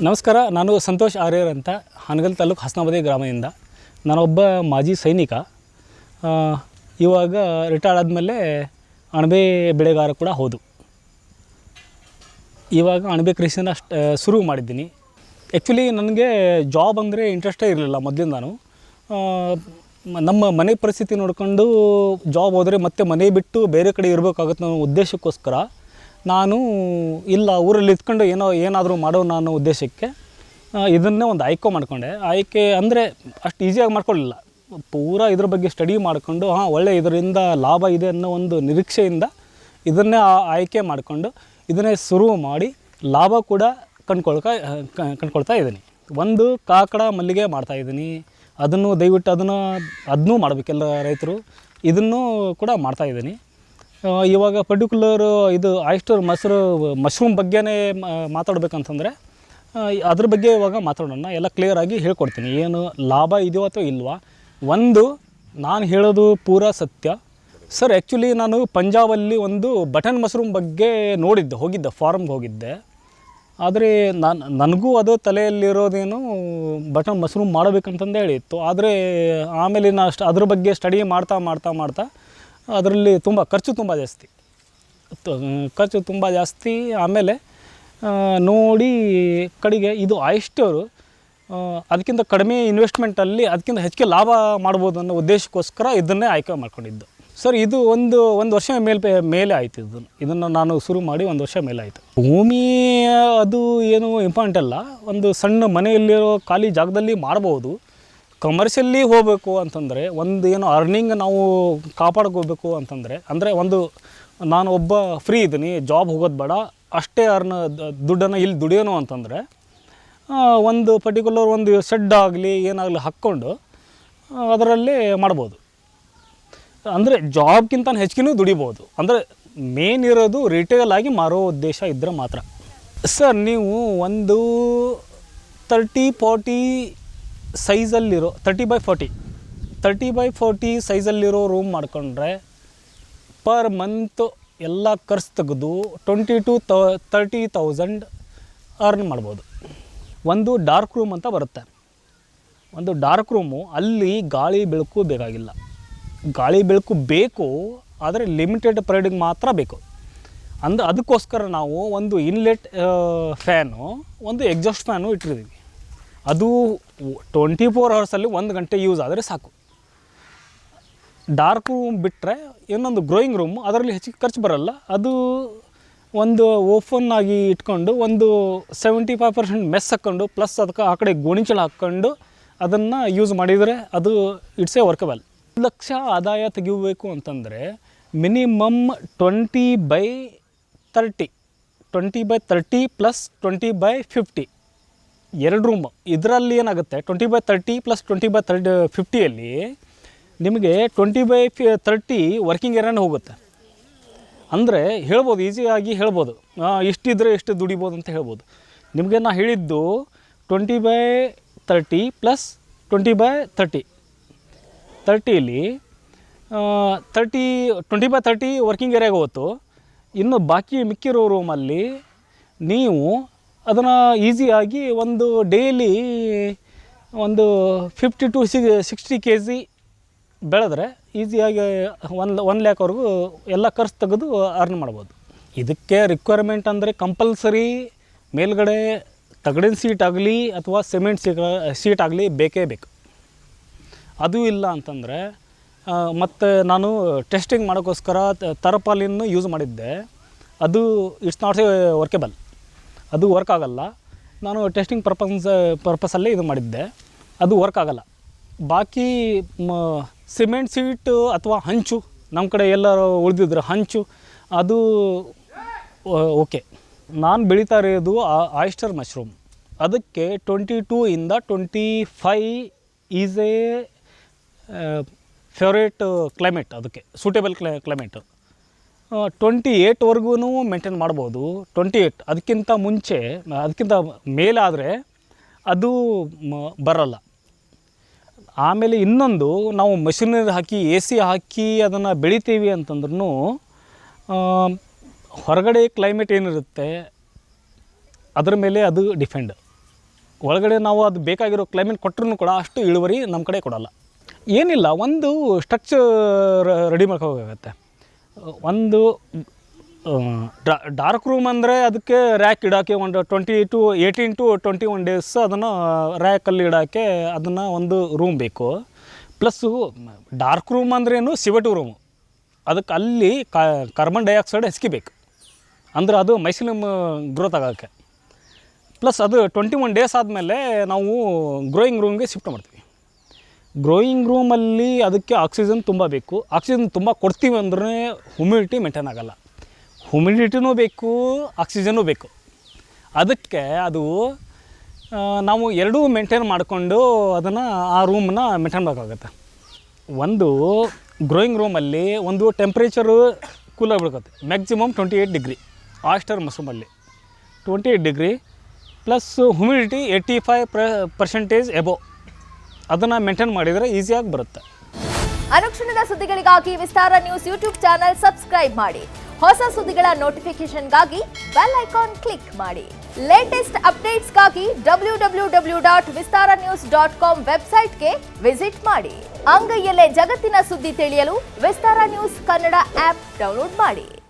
ನಮಸ್ಕಾರ, ನಾನು ಸಂತೋಷ್ ಆರ್ಯರ್ ಅಂತ ಹಾನಗಲ್ ತಾಲೂಕು ಹಸನಾಬಾದಿ ಗ್ರಾಮದಿಂದ. ನಾನೊಬ್ಬ ಮಾಜಿ ಸೈನಿಕ. ಇವಾಗ ರಿಟೈರ್ಡ್ ಆದಮೇಲೆ ಅಣಬೆ ಬೆಳೆಗಾರ ಕೂಡ ಹೌದು. ಇವಾಗ ಅಣಬೆ ಕೃಷಿನ ಶುರು ಮಾಡಿದ್ದೀನಿ. ಆ್ಯಕ್ಚುಲಿ ನನಗೆ ಜಾಬ್ ಅಂದರೆ ಇಂಟ್ರೆಸ್ಟೇ ಇರಲಿಲ್ಲ ಮೊದಲಿಂದ. ನಾನು ನಮ್ಮ ಮನೆ ಪರಿಸ್ಥಿತಿ ನೋಡಿಕೊಂಡು ಜಾಬ್ ಹೋದರೆ ಮತ್ತೆ ಮನೆ ಬಿಟ್ಟು ಬೇರೆ ಕಡೆ ಇರಬೇಕಾಗುತ್ತೆ ಅನ್ನೋ ಉದ್ದೇಶಕ್ಕೋಸ್ಕರ ನಾನು ಇಲ್ಲ ಊರಲ್ಲಿ ಇದ್ಕೊಂಡು ಏನಾದರೂ ಮಾಡೋಣ ಅನ್ನೋ ಉದ್ದೇಶಕ್ಕೆ ಇದನ್ನೇ ಒಂದು ಮಾಡ್ಕೊಂಡೆ. ಆಯ್ಕೆ ಅಂದರೆ ಅಷ್ಟು ಈಸಿಯಾಗಿ ಮಾಡ್ಕೊಳ್ಳಿಲ್ಲ. ಪೂರಾ ಇದ್ರ ಬಗ್ಗೆ ಸ್ಟಡಿ ಮಾಡಿಕೊಂಡು ಒಳ್ಳೆ ಇದರಿಂದ ಲಾಭ ಇದೆ ಅನ್ನೋ ಒಂದು ನಿರೀಕ್ಷೆಯಿಂದ ಇದನ್ನೇ ಆಯ್ಕೆ ಮಾಡಿಕೊಂಡು ಇದನ್ನೇ ಶುರು ಮಾಡಿ ಲಾಭ ಕೂಡ ಕಂಡ್ಕೊಳ್ತಾ ಇದ್ದೀನಿ. ಒಂದು ಕಾಕಡ ಮಲ್ಲಿಗೆ ಮಾಡ್ತಾಯಿದ್ದೀನಿ. ಅದನ್ನು ದಯವಿಟ್ಟು ಅದನ್ನೂ ಮಾಡಬೇಕೆಲ್ಲ ರೈತರು. ಇದನ್ನು ಕೂಡ ಮಾಡ್ತಾಯಿದ್ದೀನಿ. ಇವಾಗ ಪರ್ಟಿಕ್ಯುಲರ್ ಇದು ಆಯಿಸ್ಟರ್ ಮಶ್ರೂಮ್ ಬಗ್ಗೆನೇ ಮಾತಾಡಬೇಕಂತಂದರೆ ಅದ್ರ ಬಗ್ಗೆ ಇವಾಗ ಮಾತಾಡೋಣ. ಎಲ್ಲ ಕ್ಲಿಯರಾಗಿ ಹೇಳ್ಕೊಡ್ತೀನಿ, ಏನು ಲಾಭ ಇದೆಯೋ ಅಥವಾ ಇಲ್ವಾ. ಒಂದು ನಾನು ಹೇಳೋದು ಪೂರಾ ಸತ್ಯ ಸರ್. ಆ್ಯಕ್ಚುಲಿ ನಾನು ಪಂಜಾಬಲ್ಲಿ ಒಂದು ಬಟನ್ ಮಶ್ರೂಮ್ ಬಗ್ಗೆ ಹೋಗಿದ್ದೆ, ಫಾರ್ಮ್ಗೆ ಹೋಗಿದ್ದೆ. ಆದರೆ ನನಗೂ ಅದು ತಲೆಯಲ್ಲಿರೋದೇನು ಬಟನ್ ಮಶ್ರೂಮ್ ಮಾಡಬೇಕಂತಂದು ಹೇಳಿತ್ತು. ಆದರೆ ಆಮೇಲೆ ನಾನು ಅದ್ರ ಬಗ್ಗೆ ಸ್ಟಡಿ ಮಾಡ್ತಾ ಅದರಲ್ಲಿ ಖರ್ಚು ತುಂಬ ಜಾಸ್ತಿ. ಆಮೇಲೆ ನೋಡಿ ಕಡೆಗೆ ಇದು ಆಯಿಸ್ಟರು ಅದಕ್ಕಿಂತ ಕಡಿಮೆ ಇನ್ವೆಸ್ಟ್ಮೆಂಟಲ್ಲಿ ಅದಕ್ಕಿಂತ ಹೆಚ್ಚಿಗೆ ಲಾಭ ಮಾಡ್ಬೋದು ಅನ್ನೋ ಉದ್ದೇಶಕ್ಕೋಸ್ಕರ ಇದನ್ನೇ ಆಯ್ಕೆ ಮಾಡ್ಕೊಂಡಿದ್ದು ಸರ್. ಇದು ಒಂದು ವರ್ಷ ಮೇಲೆ ಆಯಿತು. ಇದನ್ನು ನಾನು ಶುರು ಮಾಡಿ 1 ವರ್ಷ ಮೇಲೆ ಆಯಿತು. ಭೂಮಿ ಅದು ಏನು ಇಂಪಾರ್ಟೆಂಟ್ ಅಲ್ಲ. ಒಂದು ಸಣ್ಣ ಮನೆಯಲ್ಲಿರೋ ಖಾಲಿ ಜಾಗದಲ್ಲಿ ಮಾಡ್ಬೋದು. ಕಮರ್ಷಿಯಲ್ಲಿ ಹೋಗಬೇಕು ಅಂತಂದರೆ ಒಂದು ಏನು ಅರ್ನಿಂಗ್ ನಾವು ಕಾಪಾಡ್ಕೋಬೇಕು ಅಂತಂದರೆ ನಾನು ಒಬ್ಬ ಫ್ರೀ ಇದ್ದೀನಿ, ಜಾಬ್ ಹೋಗೋದು ಬೇಡ, ಅಷ್ಟೇ ದುಡ್ಡನ್ನು ಇಲ್ಲಿ ದುಡಿಯೋನು ಅಂತಂದರೆ ಒಂದು ಪರ್ಟಿಕ್ಯುಲರ್ ಒಂದು ಶೆಡ್ ಆಗಲಿ ಏನಾಗಲಿ ಹಾಕ್ಕೊಂಡು ಅದರಲ್ಲೇ ಮಾಡ್ಬೋದು. ಅಂದರೆ ಜಾಬ್ಗಿಂತ ಹೆಚ್ಚಿಗೆ ದುಡಿಬೋದು. ಅಂದರೆ ಮೇನ್ ಇರೋದು ರಿಟೇಲ್ ಆಗಿ ಮಾರೋ ಉದ್ದೇಶ ಇದ್ದರೆ ಮಾತ್ರ ಸರ್. ನೀವು ಒಂದು 30-40 ಸೈಜಲ್ಲಿರೋ 30x40 ಸೈಜಲ್ಲಿರೋ ರೂಮ್ ಮಾಡ್ಕೊಂಡ್ರೆ ಪರ್ ಮಂತ್ ಎಲ್ಲ ಖರ್ಚು ತೆಗೆದು 20,000 to 30,000 ಅರ್ನ್ ಮಾಡ್ಬೋದು. ಒಂದು ಡಾರ್ಕ್ ರೂಮ್ ಅಂತ ಬರುತ್ತೆ. ಒಂದು ಡಾರ್ಕ್ ರೂಮು ಅಲ್ಲಿ ಗಾಳಿ ಬೆಳಕು ಬೇಕಾಗಿಲ್ಲ. ಗಾಳಿ ಬೆಳಕು ಬೇಕು, ಆದರೆ ಲಿಮಿಟೆಡ್ ಪೀರಿಯಡ್ಗೆ ಮಾತ್ರ ಬೇಕು. ಅದಕ್ಕೋಸ್ಕರ ನಾವು ಒಂದು ಇನ್ಲೆಟ್ ಫ್ಯಾನು, ಒಂದು ಎಕ್ಸಾಸ್ಟ್ ಫ್ಯಾನು ಇಟ್ಟಿದ್ದೀವಿ. ಅದು 24 ಅವರ್ಸಲ್ಲಿ 1 ಗಂಟೆ ಯೂಸ್ ಆದರೆ ಸಾಕು. ಡಾರ್ಕ್ ರೂಮ್ ಬಿಟ್ಟರೆ ಇನ್ನೊಂದು ಗ್ರೋಯಿಂಗ್ ರೂಮು, ಅದರಲ್ಲಿ ಹೆಚ್ಚಿಗೆ ಖರ್ಚು ಬರೋಲ್ಲ. ಅದು ಒಂದು ಓಪನ್ ಆಗಿ ಇಟ್ಕೊಂಡು ಒಂದು 75% ಮೆಸ್ ಹಾಕ್ಕೊಂಡು ಪ್ಲಸ್ ಅದಕ್ಕೆ ಆ ಕಡೆ ಗೋಣಿಚೀಲ ಹಾಕ್ಕೊಂಡು ಅದನ್ನು ಯೂಸ್ ಮಾಡಿದರೆ ಅದು ಇಟ್ಸ್ ಎ ವರ್ಕಬಲ್. 1 ಲಕ್ಷ ಆದಾಯ ತೆಗಿಬೇಕು ಅಂತಂದರೆ minimum 20x30 plus 20x50 2 room. ಇದರಲ್ಲಿ ಏನಾಗುತ್ತೆ 20x30 ಪ್ಲಸ್ 20x50ಯಲ್ಲಿ ನಿಮಗೆ 20x30 ವರ್ಕಿಂಗ್ ಏರಿಯಾನೇ ಹೋಗುತ್ತೆ. ಅಂದರೆ ಹೇಳ್ಬೋದು, ಈಸಿಯಾಗಿ ಹೇಳ್ಬೋದು, ಇಷ್ಟಿದ್ರೆ ಎಷ್ಟು ದುಡಿಬೋದು ಅಂತ ಹೇಳ್ಬೋದು. ನಿಮಗೆ ನಾನು ಹೇಳಿದ್ದು 20x30 ಪ್ಲಸ್ 20x30ಯಲ್ಲಿ 20x30 ವರ್ಕಿಂಗ್ ಏರಿಯಾಗೆ ಹೋಯ್ತು. ಇನ್ನು ಬಾಕಿ ಮಿಕ್ಕಿರೋ ರೂಮಲ್ಲಿ ನೀವು ಅದನ್ನು ಈಸಿಯಾಗಿ ಒಂದು ಡೈಲಿ ಒಂದು 50 to 60 kg ಬೆಳೆದ್ರೆ ಈಸಿಯಾಗಿ 1 ಲ್ಯಾಕ್ವರೆಗೂ ಎಲ್ಲ ಖರ್ಚು ತೆಗೆದು ಅರ್ನ್ ಮಾಡ್ಬೋದು. ಇದಕ್ಕೆ ರಿಕ್ವೈರ್ಮೆಂಟ್ ಅಂದರೆ ಕಂಪಲ್ಸರಿ ಮೇಲ್ಗಡೆ ತಗಡಿನ ಸೀಟ್ ಆಗಲಿ ಅಥವಾ ಸಿಮೆಂಟ್ ಸೀಟ್ ಆಗಲಿ ಬೇಕೇ ಬೇಕು. ಅದು ಇಲ್ಲ ಅಂತಂದರೆ ಮತ್ತು ನಾನು ಟೆಸ್ಟಿಂಗ್ ಮಾಡೋಕ್ಕೋಸ್ಕರ ತರಪಾಲಿನ್ನು ಯೂಸ್ ಮಾಡಿದ್ದೆ. ಅದು ಇಟ್ಸ್ ನಾಟ್ ಎ ವರ್ಕೆಬಲ್, ಅದು ವರ್ಕ್ ಆಗೋಲ್ಲ. ನಾನು ಟೆಸ್ಟಿಂಗ್ ಪರ್ಪಸಲ್ಲೇ ಇದು ಮಾಡಿದ್ದೆ, ಅದು ವರ್ಕ್ ಆಗೋಲ್ಲ. ಬಾಕಿ ಸಿಮೆಂಟ್ ಸೀಟು ಅಥವಾ ಹಂಚು, ನಮ್ಮ ಕಡೆ ಎಲ್ಲರೂ ಉಳಿದಿದ್ರೆ ಹಂಚು, ಅದು ಓಕೆ. ನಾನು ಬೆಳೀತಾ ಇರೋದು ಆಯಿಸ್ಟರ್ ಮಶ್ರೂಮ್. ಅದಕ್ಕೆ 22 ಇಂದ 25 ಈಸ್ ಎ ಫೇವ್ರೇಟ್ ಕ್ಲೈಮೇಟ್, ಅದಕ್ಕೆ ಸೂಟೇಬಲ್ ಕ್ಲೈಮೇಟು. 28ವರೆಗೂ ಮೇಂಟೈನ್ ಮಾಡ್ಬೋದು. 28 ಅದಕ್ಕಿಂತ ಮೇಲಾದರೆ ಅದು ಬರೋಲ್ಲ. ಆಮೇಲೆ ಇನ್ನೊಂದು, ನಾವು ಮಷಿನರಿ ಹಾಕಿ AC ಹಾಕಿ ಅದನ್ನು ಬೆಳಿತೀವಿ ಅಂತಂದ್ರೂ ಹೊರಗಡೆ ಕ್ಲೈಮೇಟ್ ಏನಿರುತ್ತೆ ಅದರ ಮೇಲೆ ಅದು ಡಿಪೆಂಡ್. ಒಳಗಡೆ ನಾವು ಅದು ಬೇಕಾಗಿರೋ ಕ್ಲೈಮೇಟ್ ಕೊಟ್ಟರು ಕೂಡ ಅಷ್ಟು ಇಳುವರಿ ನಮ್ಮ ಕಡೆ ಕೊಡೋಲ್ಲ. ಏನಿಲ್ಲ, ಒಂದು ಸ್ಟ್ರಕ್ಚರ್ ರೆಡಿ ಮಾಡ್ಕೋಬೇಕಾಗತ್ತೆ. ಒಂದು ಡಾರ್ಕ್ ರೂಮ್ ಅಂದರೆ ಅದಕ್ಕೆ ರ್ಯಾಕ್ ಇಡೋಕ್ಕೆ ಒಂದು 18 to 21 ಡೇಸ್ ಅದನ್ನು ರ್ಯಾಕಲ್ಲಿ ಇಡೋಕ್ಕೆ ಅದನ್ನು ಒಂದು ರೂಮ್ ಬೇಕು. ಪ್ಲಸ್ಸು ಡಾರ್ಕ್ ರೂಮ್ ಅಂದ್ರೇನು ಸಿವೆಟಿವ್ ರೂಮು, ಅದಕ್ಕೆ ಅಲ್ಲಿ ಕಾರ್ಬನ್ ಡೈಆಕ್ಸೈಡ್ ಹೆಚ್ಚಿಬೇಕು, ಅಂದ್ರೆ ಅದು ಮೈಸಿಲಿಯಮ್ ಗ್ರೋತ್ ಆಗೋಕ್ಕೆ. ಪ್ಲಸ್ ಅದು 21 ಡೇಸ್ ಆದಮೇಲೆ ನಾವು ಗ್ರೋಯಿಂಗ್ ರೂಮ್ಗೆ ಶಿಫ್ಟ್ ಮಾಡ್ತೀವಿ. ಗ್ರೋಯಿಂಗ್ ರೂಮಲ್ಲಿ ಅದಕ್ಕೆ ಆಕ್ಸಿಜನ್ ತುಂಬ ಬೇಕು. ಆಕ್ಸಿಜನ್ ತುಂಬ ಕೊಡ್ತೀವಿ ಅಂದ್ರೆ ಹ್ಯುಮಿಡಿಟಿ ಮೇಂಟೈನ್ ಆಗೋಲ್ಲ. ಹ್ಯುಮಿಡಿಟಿನೂ ಬೇಕು, ಆಕ್ಸಿಜನ್ನೂ ಬೇಕು. ಅದಕ್ಕೆ ಅದು ನಾವು ಎರಡೂ ಮೇಂಟೈನ್ ಮಾಡಿಕೊಂಡು ಅದನ್ನು ಆ ರೂಮನ್ನ ಮೇಂಟೈನ್ ಮಾಡೋಕ್ಕಾಗತ್ತೆ. ಒಂದು ಗ್ರೋಯಿಂಗ್ ರೂಮಲ್ಲಿ ಒಂದು ಟೆಂಪ್ರೇಚರು ಕೂಲಾಗಿ ಬಿಡ್ಕತ್ತೆ, ಮ್ಯಾಕ್ಸಿಮಮ್ 28 ಡಿಗ್ರಿ. ಆಯಿಸ್ಟರ್ ಮಶ್ರೂಮಲ್ಲಿ 28 ಡಿಗ್ರಿ ಪ್ಲಸ್ ಹ್ಯುಮಿಡಿಟಿ 85% ಎಬೋ, ಅದನ್ನು ಮೇಂಟೈನ್ ಮಾಡಿದರೆ ಈಸಿಯಾಗಿ ಬರುತ್ತೆ. ಅನುಕ್ಷಣದ ಸುದ್ದಿಗಳಿಗಾಗಿ Vistara news YouTube channel subscribe ಮಾಡಿ. ಹೊಸ ಸುದ್ದಿಗಳ ನೋಟಿಫಿಕೇಶನ್ಗಾಗಿ ಬೆಲ್ ಐಕಾನ್ ಕ್ಲಿಕ್ ಮಾಡಿ. ಲೇಟೆಸ್ಟ್ ಅಪ್ಡೇಟ್ಸ್ಗಾಗಿ www.vistaranews.com ವೆಬ್ಸೈಟ್ಗೆ ವಿಸಿಟ್ ಮಾಡಿ. ಅಂಗೈಯಲ್ಲೇ ಜಗತ್ತಿನ ಸುದ್ದಿ ತಿಳಿಯಲು Vistara news Kannada app download ಮಾಡಿ.